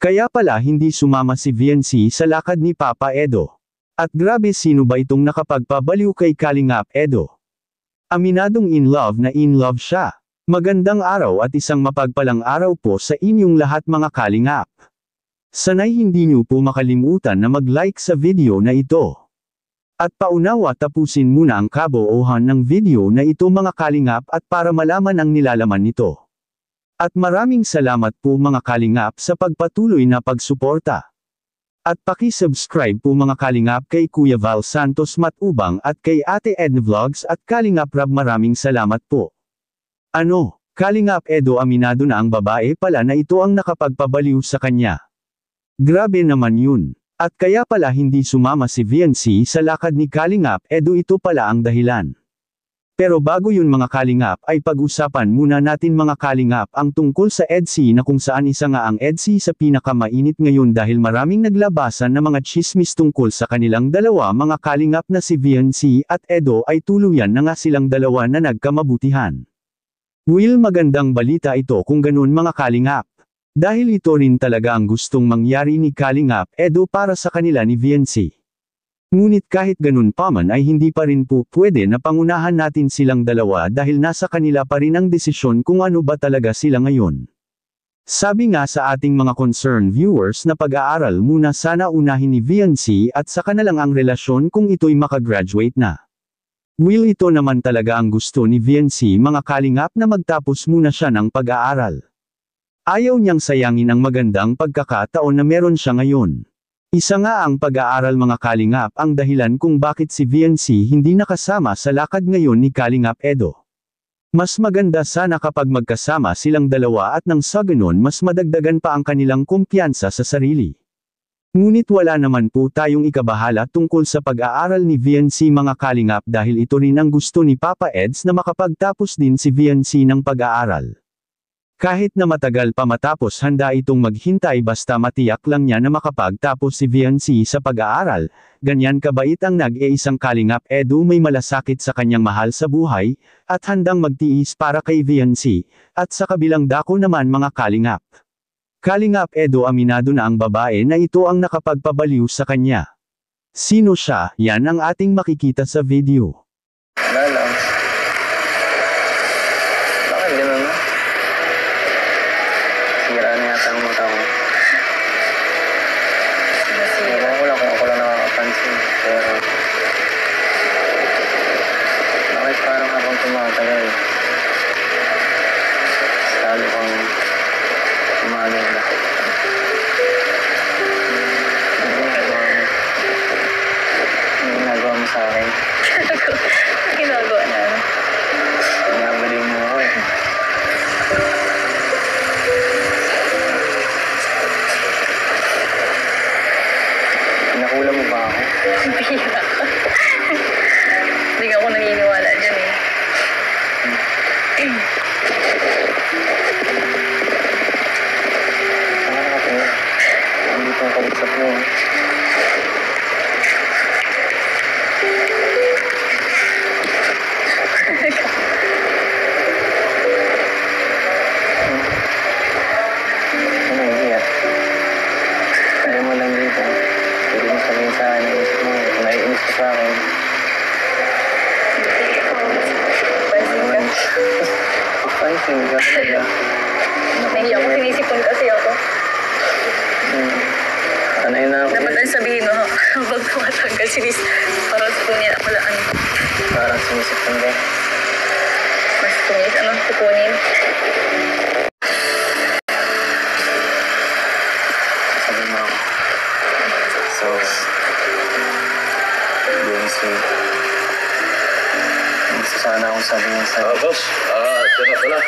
Kaya pala hindi sumama si VNC sa lakad ni Papa Edo. At grabe, sino ba itong nakapagpabaliw kay Kalingap Edo? Aminadong in love siya. Magandang araw at isang mapagpalang araw po sa inyong lahat mga Kalingap. Sanay hindi niyo po makalimutan na mag-like sa video na ito. At paunawa, tapusin muna ang kabuuhan ng video na ito mga Kalingap at para malaman ang nilalaman nito. At maraming salamat po mga Kalingap sa pagpatuloy na pagsuporta. At paki-subscribe po mga Kalingap kay Kuya Val Santos Matubang at kay Ate Edna Vlogs at Kalingap Rab, maraming salamat po. Kalingap Edo aminado na ang babae pala na ito ang nakapagpabaliw sa kanya. Grabe naman yun. At kaya pala hindi sumama si VNC sa lakad ni Kalingap Edo, ito pala ang dahilan. Pero bago yun mga Kalingap ay pag-usapan muna natin mga Kalingap ang tungkol sa EDSI, na kung saan isa nga ang EDSI sa pinakamainit ngayon dahil maraming naglabasan na mga chismis tungkol sa kanilang dalawa mga Kalingap na si VNC at Edo ay tuluyan na nga silang dalawa na nagkamabutihan. Will, magandang balita ito kung ganun mga Kalingap. Dahil ito rin talaga ang gustong mangyari ni Kalingap Edo para sa kanila ni VNC. Ngunit kahit ganun pa man ay hindi pa rin po pwede na pangunahan natin silang dalawa dahil nasa kanila pa rin ang desisyon kung ano ba talaga sila ngayon. Sabi nga sa ating mga concerned viewers na pag-aaral muna sana unahin ni VNC at saka na lang ang relasyon kung ito'y makagraduate na. Will, ito naman talaga ang gusto ni VNC mga Kalingap na magtapos muna siya ng pag-aaral. Ayaw niyang sayangin ang magandang pagkakataon na meron siya ngayon. Isa nga ang pag-aaral mga Kalingap ang dahilan kung bakit si VNC hindi nakasama sa lakad ngayon ni Kalingap Edo. Mas maganda sana kapag magkasama silang dalawa at nang sa ganon mas madagdagan pa ang kanilang kumpiyansa sa sarili. Ngunit wala naman po tayong ikabahala tungkol sa pag-aaral ni VNC mga Kalingap dahil ito rin ang gusto ni Papa Eds na makapagtapos din si VNC ng pag-aaral. Kahit na matagal pa matapos, handa itong maghintay basta matiyak lang niya na makapagtapos si VNC sa pag-aaral. Ganyan kabait ang nag-iisang Kalingap Edo, may malasakit sa kanyang mahal sa buhay, at handang magtiis para kay VNC, at sa kabilang dako naman mga Kalingap. Kalingap Edo aminado na ang babae na ito ang nakapagpabaliw sa kanya. Sino siya? Yan ang ating makikita sa video. Wala lang. Bakit ganun na? Sira na yata ang mata ko. Ewan ko lang kung ako lang nakakapansin. Pero bakit parang habang tumatagal lalo kang umagal na. Ano ginagawa mo sa akin? Ginagawa na. Pinabaliw mo ako eh. Pinakula mo ba ako? Bira. Hindi ako naniniwala dyan eh. Saan ka po? Nandito ang kausap mo. Ano hindi ah? Ayaw mo lang dito. Pwede mo sabihin sa akin ang isip mo. Kung naiinis ka sa akin. Pansin ka. Pansin ka talaga. Nahiya ako, sinisipon kasi ako. Sanay na ako. Dapat ang sabihin mo, habang tumatanggal sinis, parang tukunin ako lang. Parang sumisipon ka. Mas tumis, tukunin. Sabi mo ako. So, BNC. Gusto sana akong sabihin sa'yo. Boss, ito na pala.